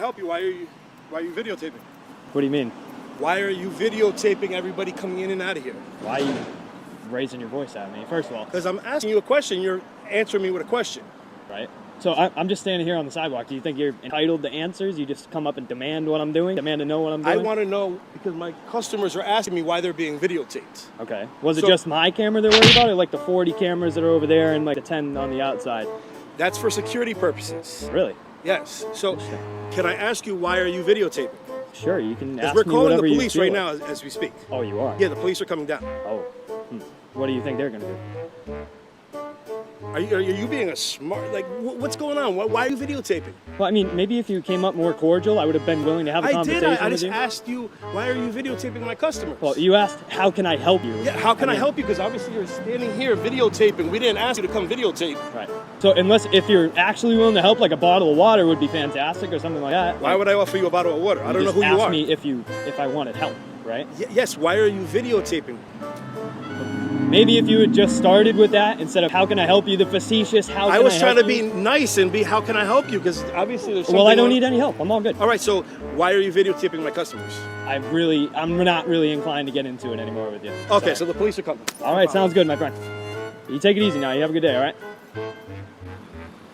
help you? Why are you videotaping? What do you mean? Why are you videotaping everybody coming in and out of here? Why are you raising your voice at me, first of all? Because I'm asking you a question, you're answering me with a question. Right. So I'm just standing here on the sidewalk. Do you think you're entitled to answers? You just come up and demand what I'm doing? Demand to know what I'm doing? I want to know because my customers are asking me why they're being videotaped. Okay. Was it just my camera they're worried about, or like the 40 cameras that are over there and like the 10 on the outside? That's for security purposes. Really? Yes. So can I ask you, why are you videotaping? Sure, you can ask me. We're me calling whatever the police you feel right like. now as we speak. Oh, you are? Yeah, the police are coming down. Oh. What do you think they're going to do? Are you being a smart, like, what's going on? Why are you videotaping? Well, I mean, maybe if you came up more cordial, I would have been willing to have a conversation with you. I just asked you, why are you videotaping my customers? Well, you asked, how can I help you? Yeah, how can I help you? Because obviously you're standing here videotaping. We didn't ask you to come videotape. Right. So if you're actually willing to help, like a bottle of water would be fantastic or something like that. Why would I offer you a bottle of water? I don't know who you are. Ask me if I wanted help, right? Yes, why are you videotaping? Maybe if you had just started with that instead of how can I help you, the facetious how can I help you. I was trying to be nice and be how can I help you, because obviously there's something. Well, I don't need any help. I'm all good. All right, so why are you videotaping my customers? I'm not really inclined to get into it anymore with you. Okay, Sorry. so the police are coming. All right, sounds good, my friend. You take it easy now. You have a good day, all right? Can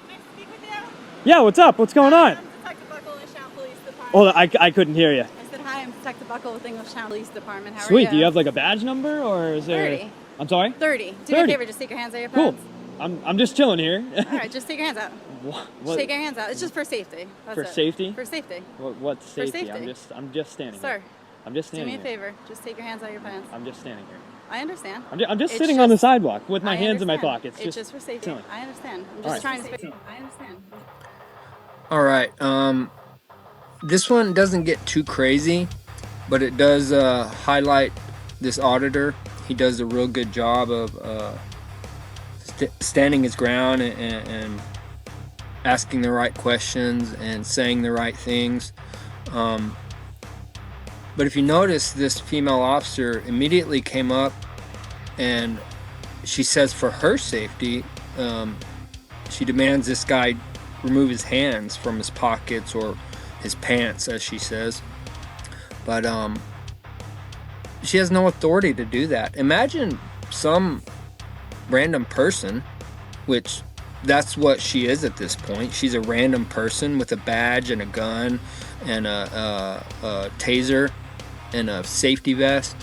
I speak with you? Yeah, what's up? What's going on? I'm Detective Buckle with Englishtown Police Department. Hold on, I couldn't hear you. I said, hi, I'm Detective Buckle with Englishtown Police Department. How are you? Sweet. Do you have like a badge number or is there? 30. I'm sorry? 30. Do me a favor, just take your hands out of your Cool. pants. I'm just chilling here. All right, just take your hands out. What? Just take your hands out. It's just for safety. That's For it. safety? For safety. What's safety? safety. I'm just standing Sir, here. I'm just do standing me a here. favor. Just take your hands out of your pants. I'm just standing here. I understand. I'm just It's sitting on the just- sidewalk with my I hands in my understand. pockets. It's just for safety. chilling. I understand. I'm All just right. trying to fix. I understand. All right. This one doesn't get too crazy, but it does highlight this auditor. He does a real good job of standing his ground and asking the right questions and saying the right things. But if you notice, this female officer immediately came up and she says for her safety, she demands this guy remove his hands from his pockets or his pants, as she says. But she has no authority to do that. Imagine some random person, which that's what she is at this point. She's a random person with a badge and a gun and a taser and a safety vest.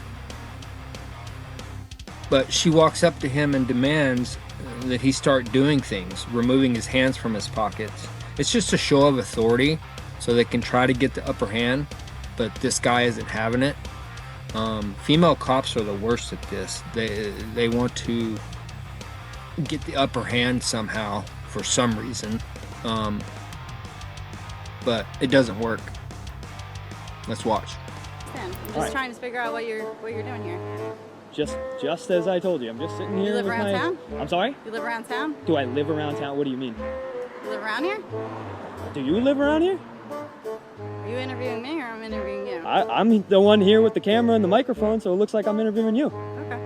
But she walks up to him and demands that he start doing things, removing his hands from his pockets. It's just a show of authority so they can try to get the upper hand, but this guy isn't having it. Female cops are the worst at this. They want to get the upper hand somehow for some reason, but it doesn't work. Let's watch. I'm just trying to figure out what you're doing here. Just as I told you, I'm just sitting here. You live with around town? I'm sorry? You live around town? Do I live around town? What do you mean? You live around here? Do you live around here? Are you interviewing me or I'm interviewing you? I'm the one here with the camera and the microphone, so it looks like I'm interviewing you. Okay.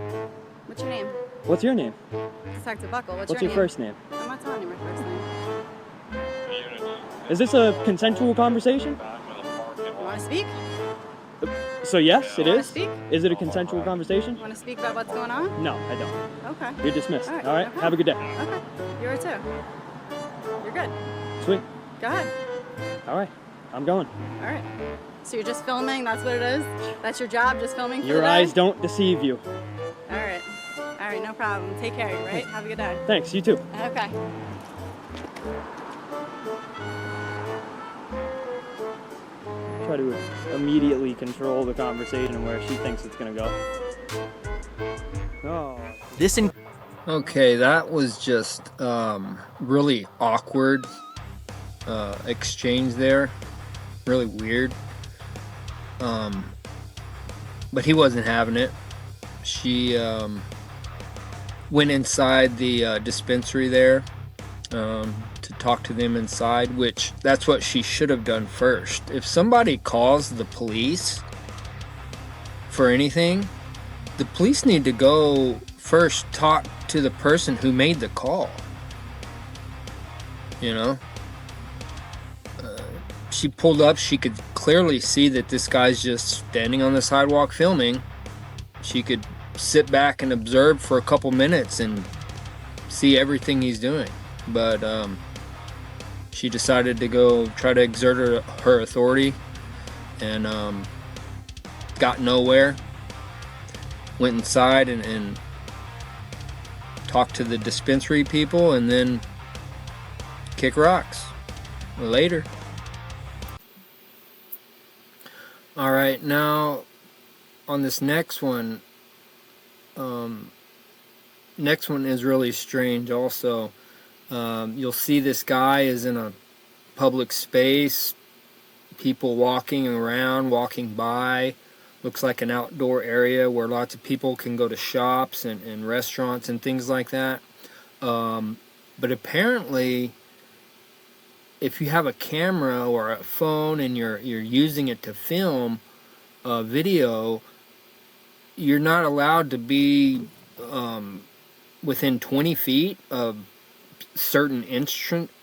What's your name? What's your name? Detective Buckle. What's your your name? first name? I'm not telling you my first name. Is this a consensual conversation? You want to speak? So yes, it wanna is. speak? Is it a consensual conversation? You want to speak about what's going on? No, I don't. Okay. You're dismissed. All right, All right. okay. Have a good day. Okay. You are too. You're good. Sweet. Go ahead. All right. I'm going. All right. So you're just filming? That's what it is? That's your job, just filming for Your the day? eyes don't deceive you. All right. All right, no problem. Take care, right? Have a good day. Thanks. You too. Okay. Try to immediately control the conversation where she thinks it's gonna go. Oh. Okay, that was just really awkward exchange there. Really weird. But he wasn't having it. She went inside the dispensary there to talk to them inside, which that's what she should have done first. If somebody calls the police for anything, the police need to go first talk to the person who made the call. You know? she pulled up, she could clearly see that this guy's just standing on the sidewalk filming. She could sit back and observe for a couple minutes and see everything he's doing. But she decided to go try to exert her authority and got nowhere. Went inside and talked to the dispensary people and then kick rocks. Later. All right, now on this next one is really strange also. You'll see this guy is in a public space, people walking around, walking by. Looks like an outdoor area where lots of people can go to shops and restaurants and things like that. But apparently, if you have a camera or a phone and you're using it to film a video, you're not allowed to be within 20 feet of certain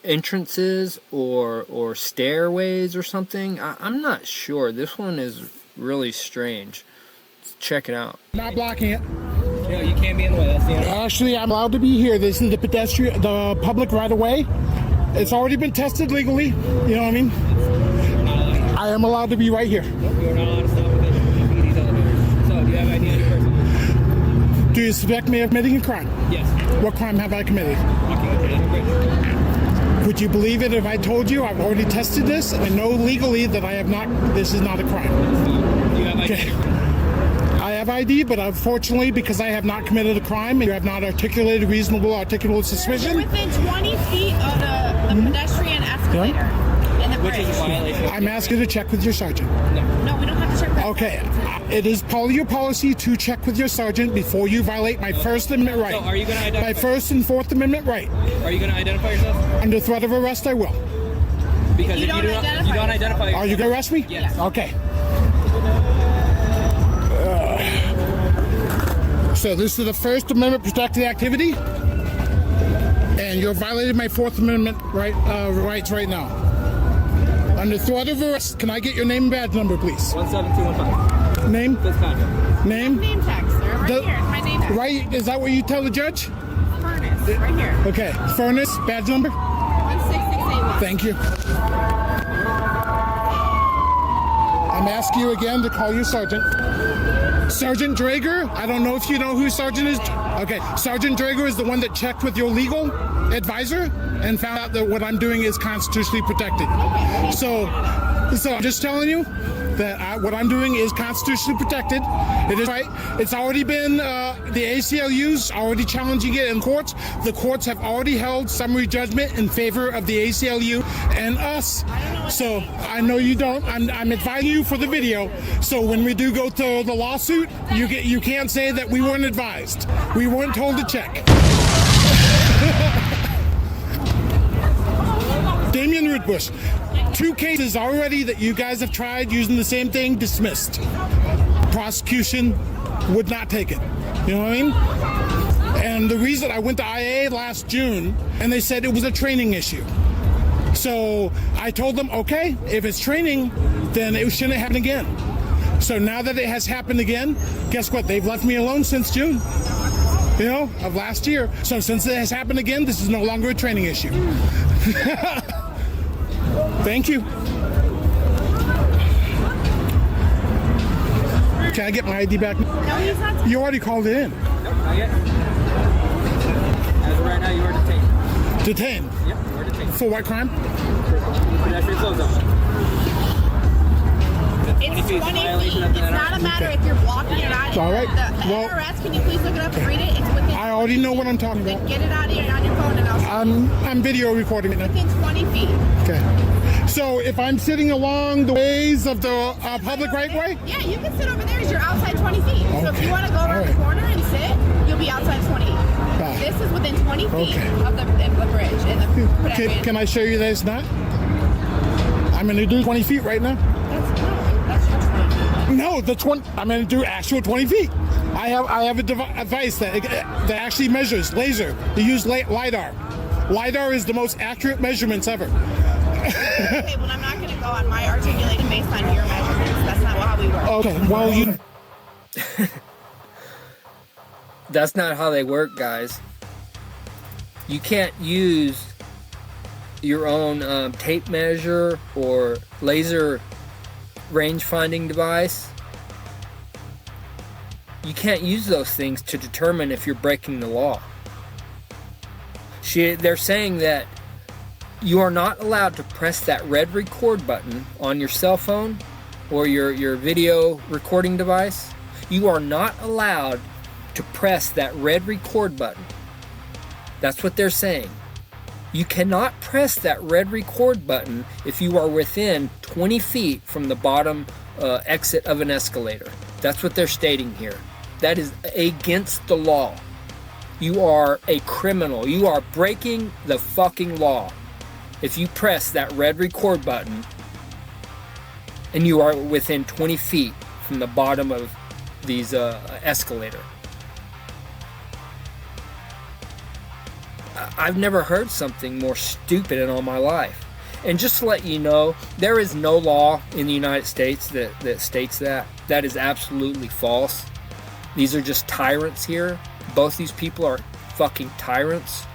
entrances or stairways or something. I'm not sure. This one is really strange. Let's check it out. Not blocking it. Yeah, you can't be in the way. That's the end. Actually, I'm allowed to be here. This is the public right of way. It's already been tested legally. You know what I mean? I am allowed to be right here. You're not allowed to stop within these elevators. So, do you have ID on your person? Do you suspect me of committing a crime? Yes. What crime have I committed? Walking into the bridge. Would you believe it if I told you I've already tested this and know legally that I have not, this is not a crime? Do you have ID? Okay. I have ID, but unfortunately, because I have not committed a crime and you have not articulated reasonable articulable suspicion, Within 20 feet of the pedestrian escalator in the Which bridge. is a violation. I'm asking you to check with your sergeant. No, we don't have to check that. Okay, it is part of your policy to check with your sergeant before you violate my First Amendment right. So are you going to identify? My First and Fourth Amendment right. Are you going to identify yourself? Under threat of arrest, I will. Because You if don't you identify don't identify yourself. Are you going to arrest me? Yes. Okay. So this is the First Amendment protected activity, and you're violating my Fourth Amendment rights right now. Under threat of arrest, can I get your name and badge number, please? 17215. Name? This contract. Name? Name tag, sir. Right The- here. My name tag. Right? Is that what you tell the judge? Furnace. Right here. Okay. Furnace, badge number? 16681. Thank you. I'm asking you again to call your sergeant. Sergeant Drager, I don't know if you know who Sergeant is. Okay, Sergeant Drager is the one that checked with your legal advisor and found out that what I'm doing is constitutionally protected. So I'm just telling you that what I'm doing is constitutionally protected. It is right. It's already been, the ACLU's already challenging it in courts. The courts have already held summary judgment in favor of the ACLU and us. So I know you don't. I'm advising you for the video. So when we do go to the lawsuit, you can't say that we weren't advised. We weren't told to check. Damian Rootbush. 2 cases already that you guys have tried using the same thing, dismissed. Prosecution would not take it. You know what I mean? And the reason I went to IA last June, and they said it was a training issue. So I told them, okay, if it's training, then it shouldn't happen again. So now that it has happened again, guess what? They've left me alone since June, you know, of last year. So since it has happened again, this is no longer a training issue. Thank you. Can I get my ID back? No, he's not. You already called it in. Nope, not yet. As of right now, you are detained. Detained. Yep, you are detained. For what crime? Pedestrian slow zone. It's 20 feet. violation of the It's not a matter if you're blocking it out. All right. The Well- NRS, can you please look it up and read it? It's within. I already know what I'm talking Then about. get it out of your, on your phone and I'll show you. I'm video recording it now. Within 20 feet. Okay. So if I'm sitting along the ways of the public right way, Yeah, you can sit over there as you're outside 20 feet. So if Okay. you want to go around All the right. corner and sit, you'll be outside 20. This is within 20 feet Okay. of the bridge and the pedestrian. can I show you that it's not? I'm going to do 20 feet right now. That's your 20. No, the 20. I'm going to do actual 20 feet. I have a device that actually measures laser. You use LIDAR. LIDAR is the most accurate measurements ever. Okay, well, I'm not going to go go on my articulation based on your measurements. That's not how we work. Okay, well, you... That's not how they work, guys. You can't use your own tape measure or laser range finding device. You can't use those things to determine if you're breaking the law. They're saying that you are not allowed to press that red record button on your cell phone or your video recording device. You are not allowed to press that red record button. That's what they're saying. You cannot press that red record button if you are within 20 feet from the bottom exit of an escalator. That's what they're stating here. That is against the law. You are a criminal. You are breaking the fucking law if you press that red record button and you are within 20 feet from the bottom of these escalator. I've never heard something more stupid in all my life. And just to let you know, there is no law in the United States that states that. That is absolutely false. These are just tyrants here. Both these people are fucking tyrants.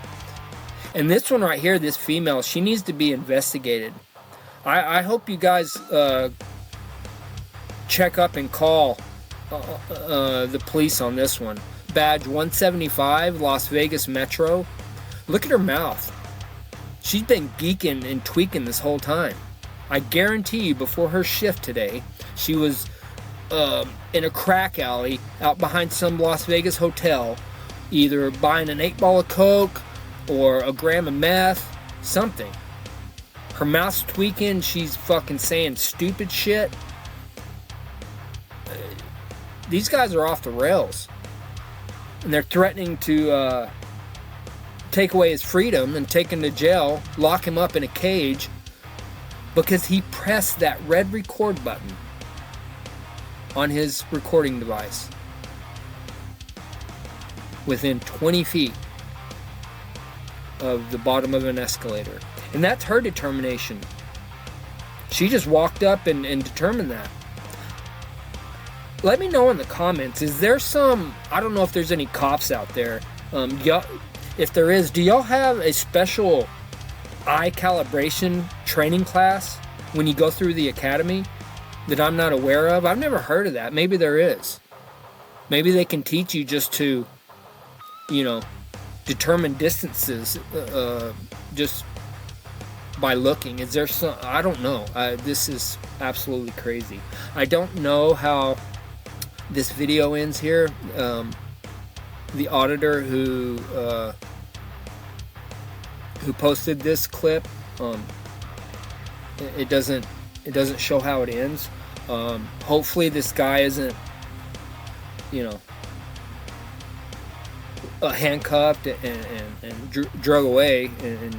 And this one right here, this female, she needs to be investigated. I hope you guys check up and call the police on this one. Badge 175, Las Vegas Metro. Look at her mouth. She's been geeking and tweaking this whole time. I guarantee you before her shift today, she was in a crack alley out behind some Las Vegas hotel, either buying an 8-ball of coke or a gram of meth, something. Her mouth's tweaking, she's fucking saying stupid shit. These guys are off the rails. And they're threatening to take away his freedom and take him to jail, lock him up in a cage because he pressed that red record button on his recording device within 20 feet of the bottom of an escalator. And that's her determination. She just walked up and determined that. Let me know in the comments, is there some, I don't know if there's any cops out there, if there is, do y'all have a special eye calibration training class when you go through the academy that I'm not aware of? I've never heard of that. Maybe there is. Maybe they can teach you just to, you know, determine distances just by looking. Is there some, I don't know. This is absolutely crazy. I don't know how this video ends here. The auditor who posted this clip, it doesn't show how it ends. Hopefully this guy isn't, you know, handcuffed and drug away, and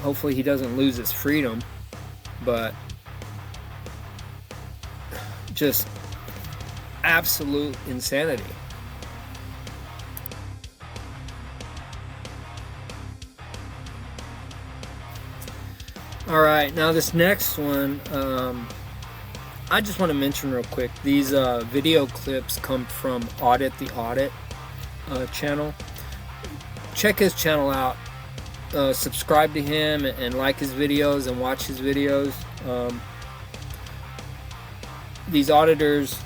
hopefully he doesn't lose his freedom. But just absolute insanity. Alright, now this next one, I just want to mention real quick, these video clips come from Audit, the Audit channel. Check his channel out, subscribe to him and like his videos and watch his videos. These auditors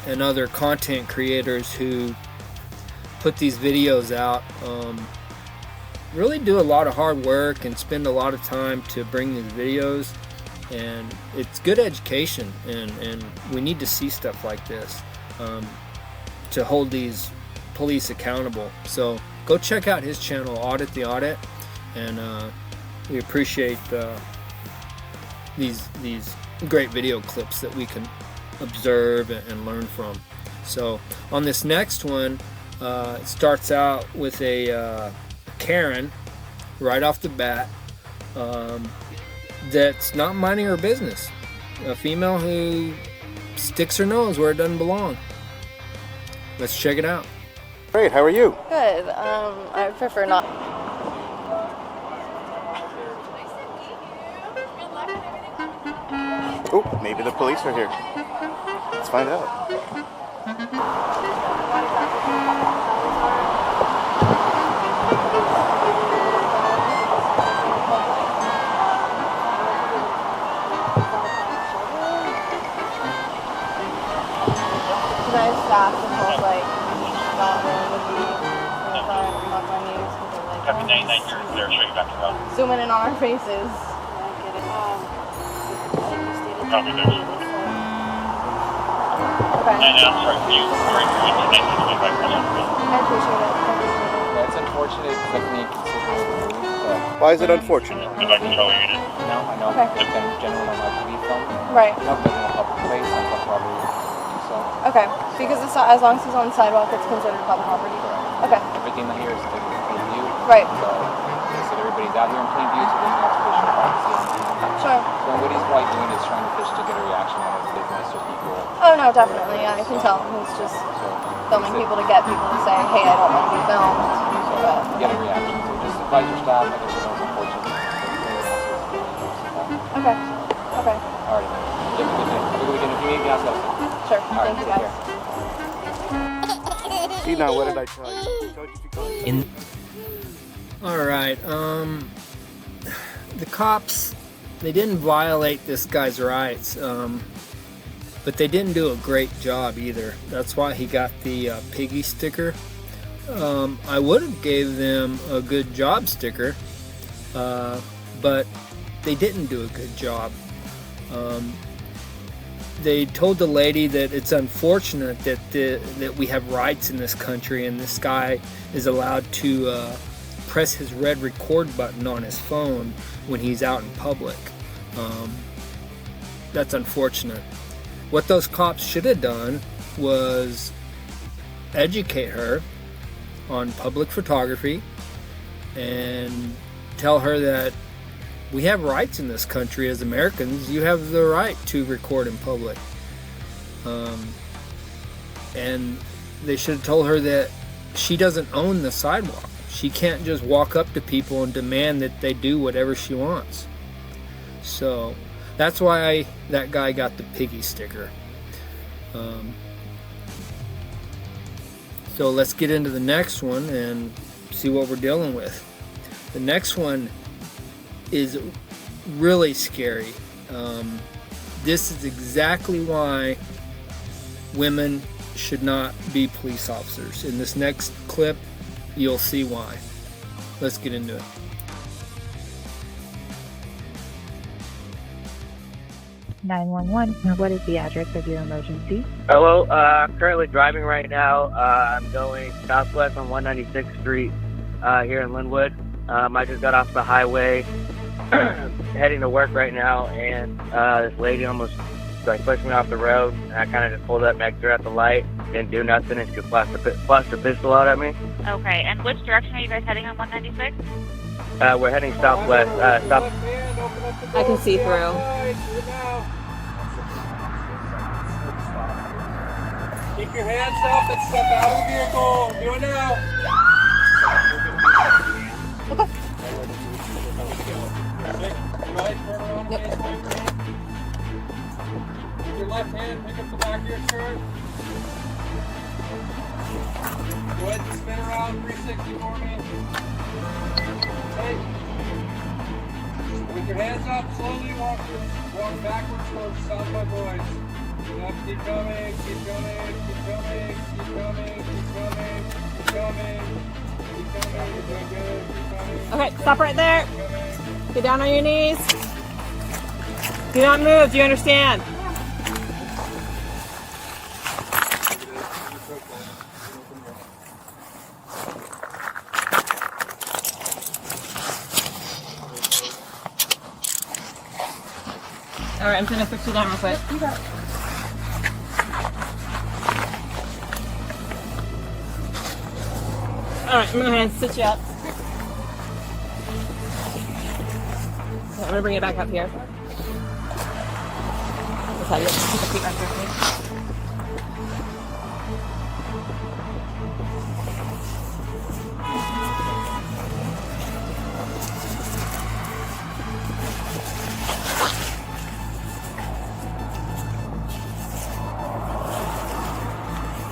and other content creators who put these videos out really do a lot of hard work and spend a lot of time to bring these videos, and it's good education, and we need to see stuff like this to hold these police accountable. So go check out his channel, Audit the Audit, and we appreciate these great video clips that we can observe and learn from. So on this next one, it starts out with a Karen right off the bat that's not minding her business. A female who sticks her nose where it doesn't belong. Let's check it out. Great, how are you? Good. I prefer not. Oh, maybe the police are here. Let's find out. Because I have staff and was like, not willing to be on my news because they're like, zooming in on our faces. Copy that. Okay. And I'm sorry, can you repeat the next 25 questions? I appreciate it. That's unfortunate, definitely inconsiderate. Why is it unfortunate? The back control unit. No, I know Okay. that in general don't like to be filmed. Right. Not in a public place, on public property. So Okay. Because it's not, as long as he's on the sidewalk, it's considered public property. Okay. everything here is taken in plain view. Right. So everybody's out here in plain view, so there's no suspicion of privacy. Sure. So what he's probably doing is trying to fish to get a reaction out of his business or people. Oh no, definitely. Yeah, I can tell. He's just filming people to get people to say, hey, I don't want to be filmed. But, Get a reaction. So just advise your staff, like I said, it's unfortunate. okay. Okay. Alright. You have a good day. Have a good weekend. If you need anything else, let us know. Sure. All right, Thank you take guys. care. See, now what did I tell you? I told you to go. All right. The cops, they didn't violate this guy's rights, but they didn't do a great job either. That's why he got the piggy sticker. I would have gave them a good job sticker, but they didn't do a good job. They told the lady that it's unfortunate that we have rights in this country and this guy is allowed to press his red record button on his phone when he's out in public. That's unfortunate. What those cops should have done was educate her on public photography and tell her that we have rights in this country as Americans. You have the right to record in public. And they should have told her that she doesn't own the sidewalk. She can't just walk up to people and demand that they do whatever she wants. So that's why that guy got the piggy sticker. So let's get into the next one and see what we're dealing with. The next one is really scary. This is exactly why women should not be police officers. In this next clip, you'll see why. Let's get into it. What is the address of your emergency? Hello, I'm currently driving right now. I'm going southwest on 196th Street here in Linwood. I just got off the highway heading to work right now, and this lady almost pushed me off the road. And I kind of just pulled up next to her at the light, didn't do nothing, and she flashed a pistol out at me. Okay, and which direction are you guys heading on 196? We're heading southwest. I can see through. Keep your hands up and step out of the vehicle. Do it now. Right, turn around and face me. With your left hand, pick up the back of your shirt. Go ahead and spin around 360 for me. Hey. With your hands up, slowly walk backwards towards the sound of my voice. Yep, keep coming, keep coming, keep coming, keep coming, keep coming, keep coming, keep coming, you're doing good, keep coming. Okay, stop right there. Get down on your knees. Do not move. Do you understand? All right, I'm gonna fix you down real quick. You got it. All right, I'm gonna sit you up. Okay, I'm gonna bring it back up here. Let's have you keep your feet back there, please.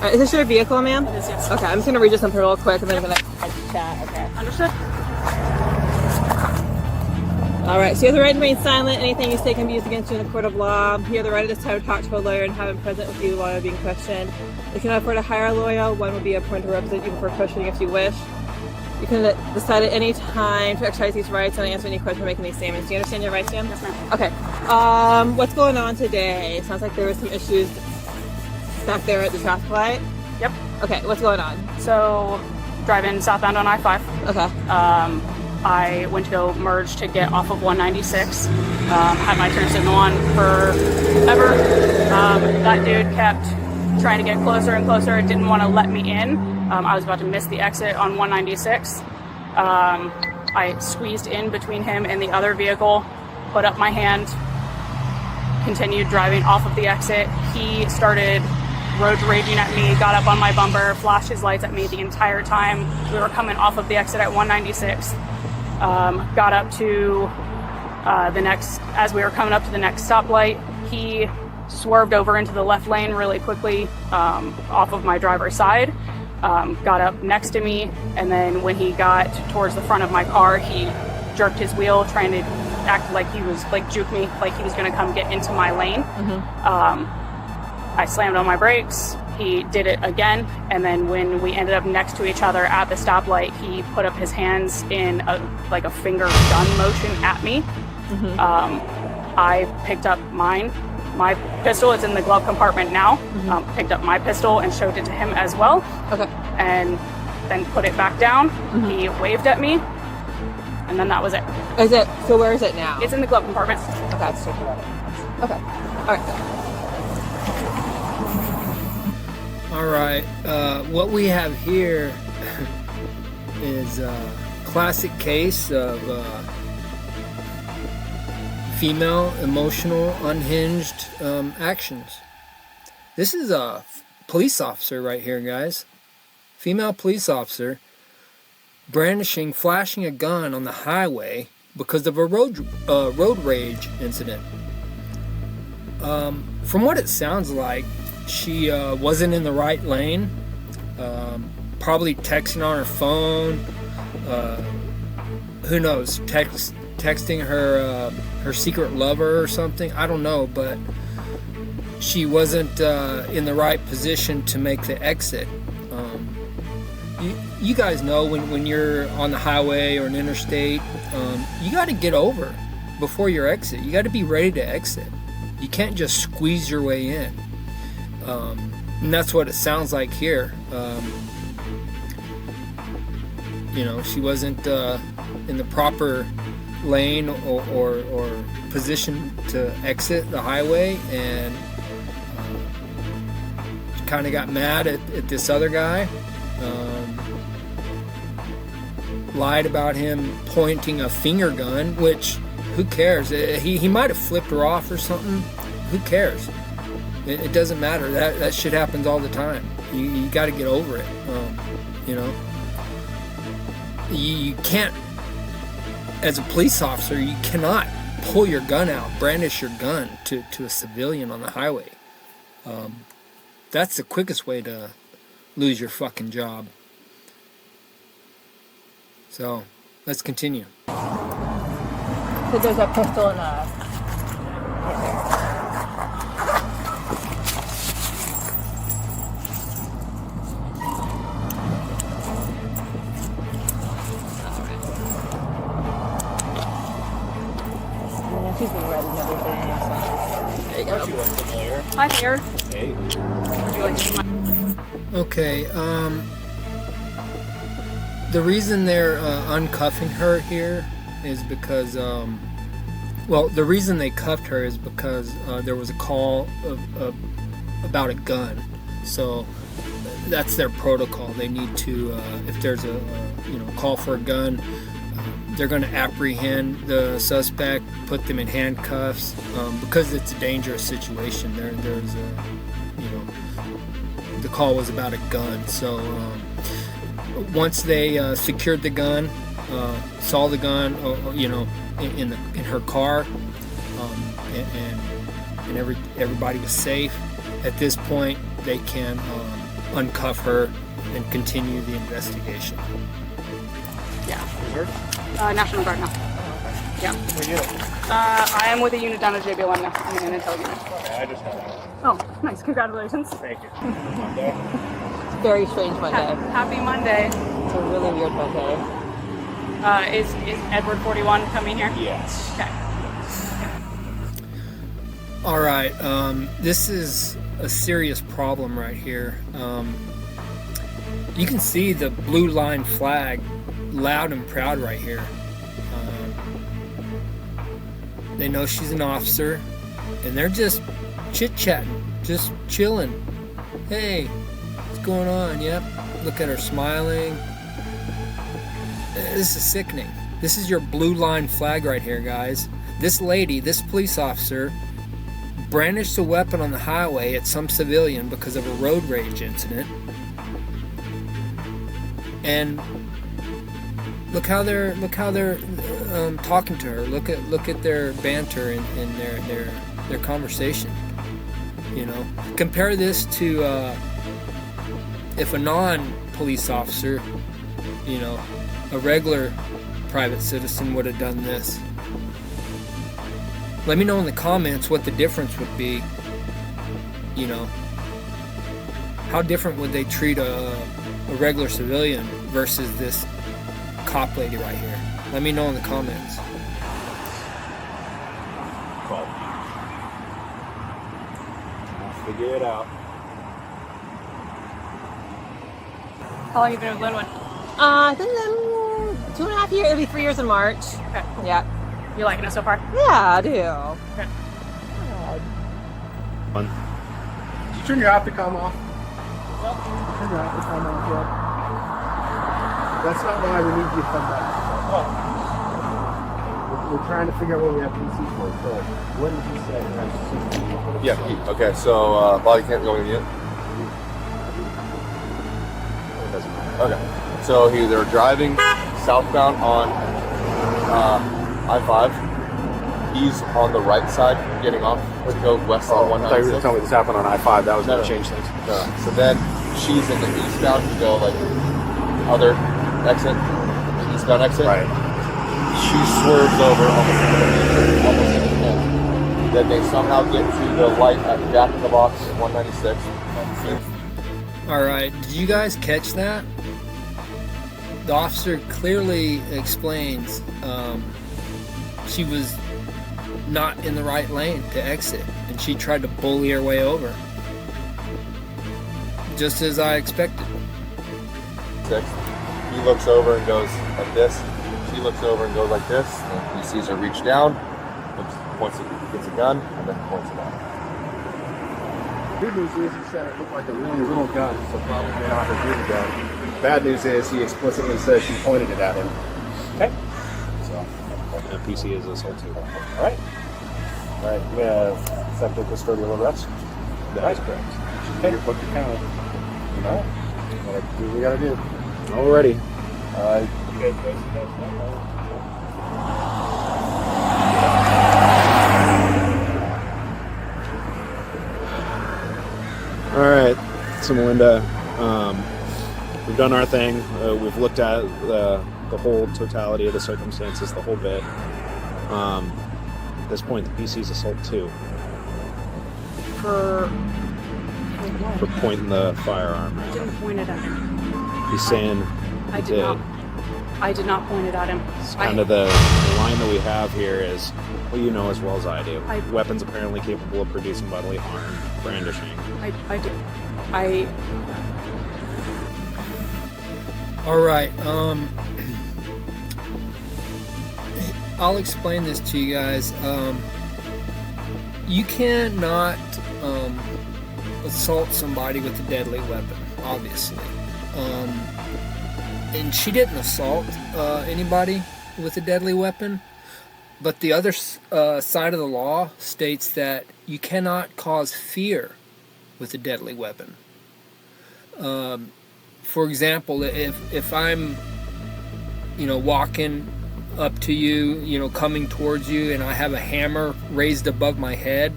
Is this your vehicle, ma'am? It is, yes. Okay, I'm just gonna read you something real quick and then I'm gonna chat. Okay. Understood. All right, so you have the right to remain silent. Anything you say can be used against you in a court of law. You have the right at this time to talk to a lawyer and have him present with you while you're being questioned. You can afford to hire a lawyer. One will be appointed to represent you for questioning if you wish. You can decide at any time to exercise these rights and answer any question or make any statements. Do you understand your rights, ma'am? Yes, ma'am. Okay. What's going on today? Sounds like there was some issues back there at the traffic light. Yep. Okay, what's going on? So, driving southbound on I-5. Okay. I went to go merge to get off of 196. Had my turn signal on forever. That dude kept trying to get closer and closer. Didn't want to let me in. I was about to miss the exit on 196. I squeezed in between him and the other vehicle, put up my hand, continued driving off of the exit. He started road raging at me, got up on my bumper, flashed his lights at me the entire time. We were coming off of the exit at 196. Got up to as we were coming up to the next stoplight, he swerved over into the left lane really quickly off of my driver's side. Got up next to me, and then when he got towards the front of my car, he jerked his wheel, trying to act like he was juke me, like he was going to come get into my lane. I slammed on my brakes. He did it again, and then when we ended up next to each other at the stoplight, he put up his hands in a finger gun motion at me. I picked up my pistol. It's in the glove compartment now. Picked up my pistol and showed it to him as well. Okay. And then put it back down. He waved at me, and then that was it. So where is it now? It's in the glove compartment. Okay, let's take it. Okay. All right. All right, what we have here is a classic case of female emotional unhinged actions. This is a police officer right here, guys. Female police officer flashing a gun on the highway because of a road rage incident. From what it sounds like, she wasn't in the right lane, probably texting on her phone, who knows, texting her secret lover or something, I don't know, but she wasn't in the right position to make the exit. You guys know when you're on the highway or an interstate, you got to get over before your exit. You got to be ready to exit. You can't just squeeze your way in. And that's what it sounds like here. She wasn't in the proper lane or position to exit the highway, and she kind of got mad at this other guy. Lied about him pointing a finger gun, which, who cares? He might have flipped her off or something. Who cares? It doesn't matter. That shit happens all the time. You got to get over it. You can't, as a police officer, you cannot pull your gun out, brandish your gun to a civilian on the highway. That's the quickest way to lose your fucking job. So, let's continue. So there's a pistol and a... She's been read and everything. There you go. Hi there. Hey. Would you like to see my... Okay, the reason they're uncuffing her here is because, the reason they cuffed her is because there was a call about a gun. So that's their protocol. They need to, if there's a call for a gun, they're going to apprehend the suspect, put them in handcuffs, because it's a dangerous situation. There's the call was about a gun. So once they secured the gun, saw the gun, in her car, and everybody was safe. At this point, they can uncuff her and continue the investigation. Yeah. National Guard now. Yeah. Where you? I am with a unit down at JBLM now. I'm in an intel unit. Okay, I just got out. Oh, nice. Congratulations. Thank you. Very strange Monday. Happy Monday. It's a really weird Monday. Is Edward 41 coming here? Yes. Okay. All right, this is a serious problem right here. You can see the blue line flag loud and proud right here. They know she's an officer, and they're just chit-chatting, just chilling. Hey, what's going on? Yep, look at her smiling. This is sickening. This is your blue line flag right here, guys. This lady, this police officer, brandished a weapon on the highway at some civilian because of a road rage incident. And look how they're talking to her. Look at their banter and their conversation. You know, compare this to if a non-police officer, you know, a regular private citizen would have done this. Let me know in the comments what the difference would be. You know, how different would they treat a regular civilian versus this cop lady right here? Let me know in the comments. Call. I'll figure it out. How long have you been with Linwood? I think 2.5 years. It'll be 3 years in March. Okay. Yeah. You liking it so far? Yeah, I do. Okay. Did you turn your Opticom off? Turn your Opticom off yet? That's not why we need you to come back. We're trying to figure out what we have PC for. So, what did you say? Yeah, okay, so body can't go in yet? It doesn't matter. Okay, so they're driving southbound on I-5. He's on the right side, getting off to go west on 196. I thought you were telling me this happened on I-5. That was going to change things. So then she's in the eastbound to go like other exit, eastbound exit. Right. She swerves over almost in the pit. Then they somehow get to the light at the back of the box at 196. All right, did you guys catch that? The officer clearly explains she was not in the right lane to exit, and she tried to bully her way over. Just as I expected. He looks over and goes like this. She looks over and goes like this. And he sees her reach down, points it, gets a gun, and then points it out. Good news is he said it looked like a really little gun, so probably not her good gun. Bad news is he explicitly says she pointed it at him. Okay. So, and PC is assault too. All right. All right. We have accepted custodial arrest. That is correct. Okay. You're booked account. All right. Gotta do what we gotta do. Alrighty. You guys All right, so Melinda, we've done our thing. We've looked at the whole totality of the circumstances, the whole bit. At this point, the PC's assault 2. For pointing the firearm. I didn't point it at him. He's saying I did not. I did not point it at him. It's kind of the line that we have here is, well, you know as well as I do. Weapons apparently capable of producing bodily harm, brandishing. I do. All right, I'll explain this to you guys. You cannot assault somebody with a deadly weapon, obviously. And she didn't assault anybody with a deadly weapon, but the other side of the law states that you cannot cause fear with a deadly weapon. For example, if I'm, walking up to you, coming towards you, and I have a hammer raised above my head,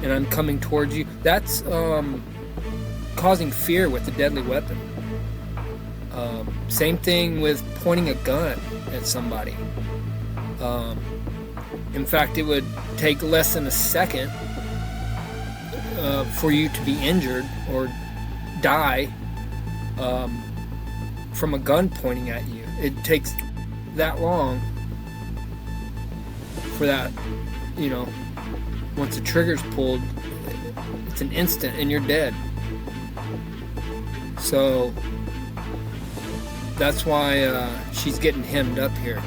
and I'm coming towards you, that's causing fear with a deadly weapon. Same thing with pointing a gun at somebody. In fact, it would take less than a second for you to be injured or die from a gun pointing at you. It takes that long for that, you know, once the trigger's pulled, it's an instant and you're dead. So that's why she's getting hemmed up here.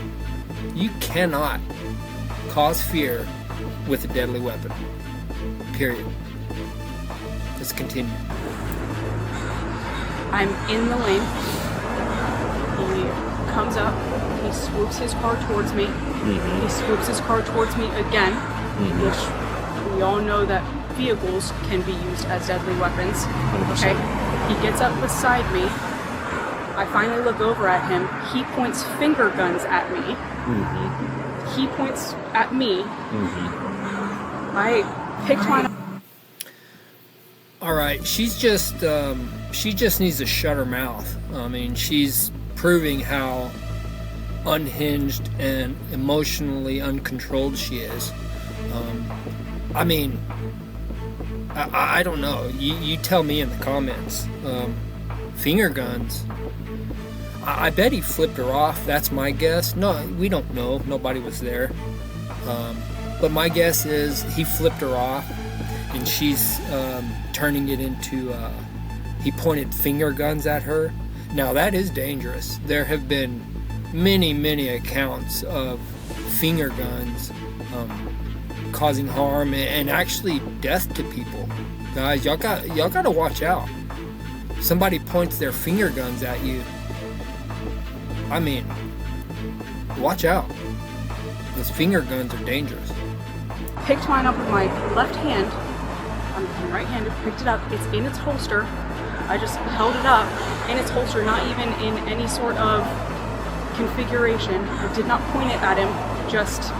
You cannot cause fear with a deadly weapon. Period. Let's continue. I'm in the lane. He comes up. He swoops his car towards me. He swoops his car towards me again, which we all know that vehicles can be used as deadly weapons. 100%. Okay. He gets up beside me. I finally look over at him. He points finger guns at me. He points at me. I picked mine up. All right, she just needs to shut her mouth. I mean, she's proving how unhinged and emotionally uncontrolled she is. I mean, I don't know. You tell me in the comments. Finger guns. I bet he flipped her off. That's my guess. No, we don't know. Nobody was there. But my guess is he flipped her off, and she's turning it into. He pointed finger guns at her. Now that is dangerous. There have been many accounts of finger guns causing harm and actually death to people. Guys, y'all got to watch out. Somebody points their finger guns at you. I mean, watch out. Those finger guns are dangerous. Picked mine up with my left hand. I'm right-handed. Picked it up. It's in its holster. I just held it up in its holster, not even in any sort of configuration. I did not point it at him, just,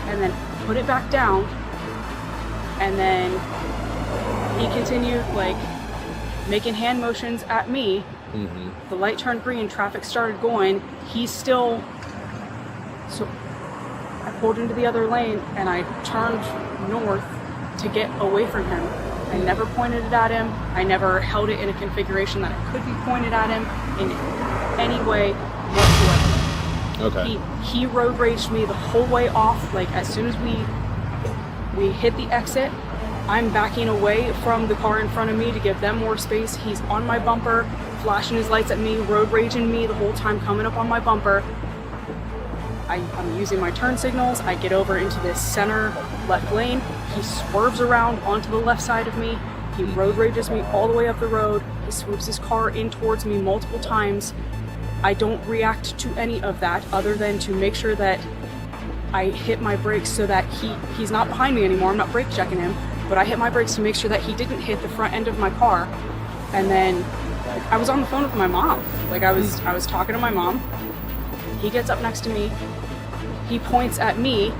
and then put it back down. And then he continued like making hand motions at me. The light turned green, traffic started going. He's still, so I pulled into the other lane and I turned north to get away from him. I never pointed it at him. I never held it in a configuration that it could be pointed at him in any way whatsoever. Okay. He road raged me the whole way off. Like as soon as we hit the exit, I'm backing away from the car in front of me to give them more space. He's on my bumper, flashing his lights at me, road raging me the whole time, coming up on my bumper. I'm using my turn signals. I get over into this center left lane. He swerves around onto the left side of me. He road rages me all the way up the road. He swoops his car in towards me multiple times. I don't react to any of that other than to make sure that I hit my brakes so that he's not behind me anymore. I'm not brake checking him, but I hit my brakes to make sure that he didn't hit the front end of my car. And then I was on the phone with my mom. Like I was talking to my mom. He gets up next to me. He points at me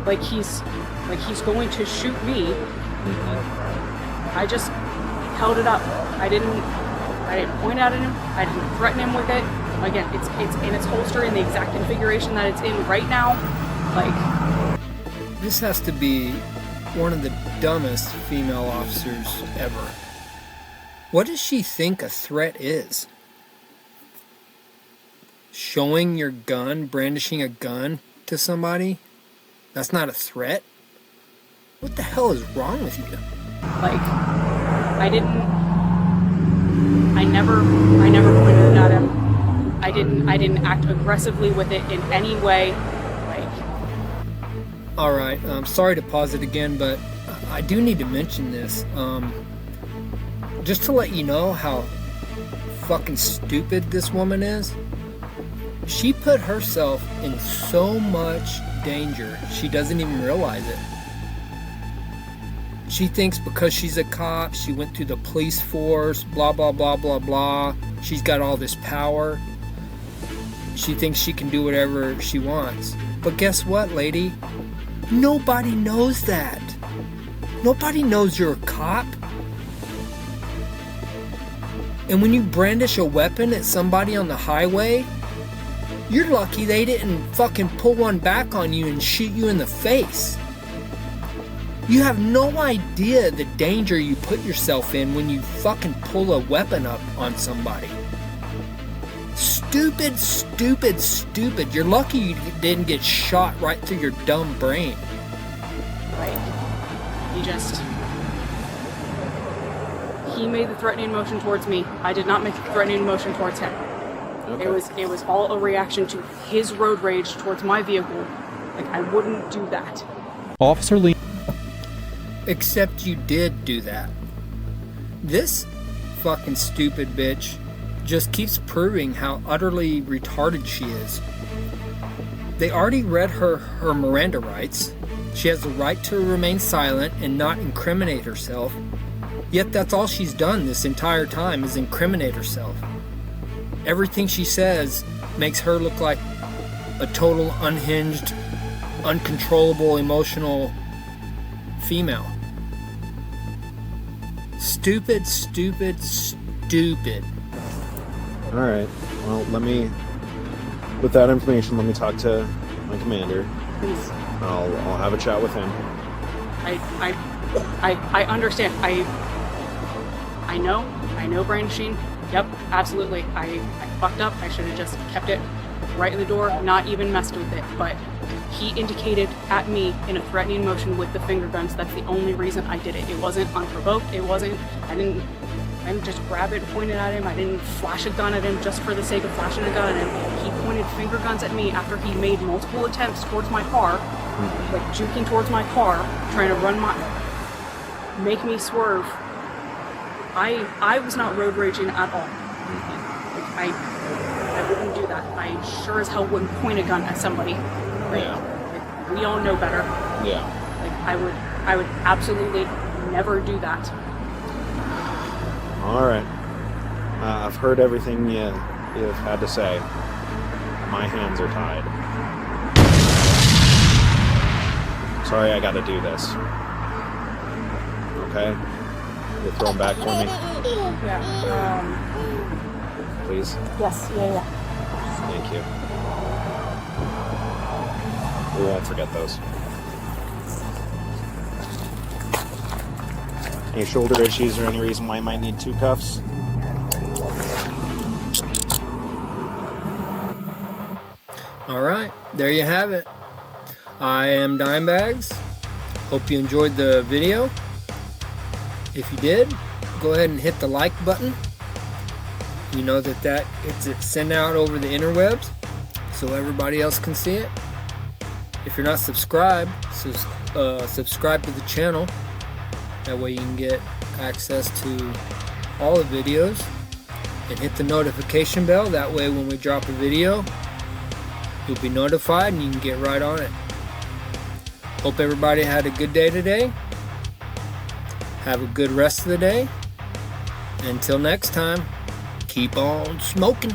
like he's going to shoot me. I just held it up. I didn't point at him. I didn't threaten him with it. Again, it's in its holster in the exact configuration that it's in right now. Like, this has to be one of the dumbest female officers ever. What does she think a threat is? Showing your gun, brandishing a gun to somebody? That's not a threat? What the hell is wrong with you? Like, I never pointed it at him. I didn't act aggressively with it in any way. Like, all right, I'm sorry to pause it again, but I do need to mention this. Just to let you know how fucking stupid this woman is. She put herself in so much danger, she doesn't even realize it. She thinks because she's a cop, she went through the police force, blah, blah, blah, blah, blah. She's got all this power. She thinks she can do whatever she wants. But guess what, lady? Nobody knows that. Nobody knows you're a cop. And when you brandish a weapon at somebody on the highway, you're lucky they didn't fucking pull one back on you and shoot you in the face. You have no idea the danger you put yourself in when you fucking pull a weapon up on somebody. Stupid, stupid, stupid. You're lucky you didn't get shot right through your dumb brain. Right. He made the threatening motion towards me. I did not make the threatening motion towards him. Okay. It was all a reaction to his road rage towards my vehicle. Like, I wouldn't do that. Officer Lee. Except you did do that. This fucking stupid bitch just keeps proving how utterly retarded she is. They already read her Miranda rights. She has the right to remain silent and not incriminate herself. Yet that's all she's done this entire time is incriminate herself. Everything she says makes her look like a total unhinged, uncontrollable, emotional female. Stupid, stupid, stupid. All right. Well, with that information, let me talk to my commander. Please. I'll have a chat with him. I understand. I know brandishing. Yep, absolutely. I fucked up. I should have just kept it right in the door, not even messed with it. But he indicated at me in a threatening motion with the finger guns. That's the only reason I did it. It wasn't unprovoked. I didn't just grab it and point it at him. I didn't flash a gun at him just for the sake of flashing a gun at him. He pointed finger guns at me after he made multiple attempts towards my car, like juking towards my car, trying to make me swerve. I was not road raging at all. Like, I wouldn't do that. I sure as hell wouldn't point a gun at somebody. Like, Yeah. we all know better. Yeah. Like, I would absolutely never do that. All right. I've heard everything you've had to say. My hands are tied. Sorry I gotta do this. Okay? You'll throw them back for me? Yeah. Please? Yes. Yeah. Thank you. We won't forget those. Any shoulder issues or any reason why you might need 2 cuffs? Alright, there you have it. I am Dimebags. Hope you enjoyed the video. If you did, go ahead and hit the like button. You know that gets it sent out over the interwebs so everybody else can see it. If you're not subscribed, subscribe to the channel. That way you can get access to all the videos, and hit the notification bell. That way when we drop a video, you'll be notified and you can get right on it. Hope everybody had a good day today. Have a good rest of the day. Until next time, keep on smoking.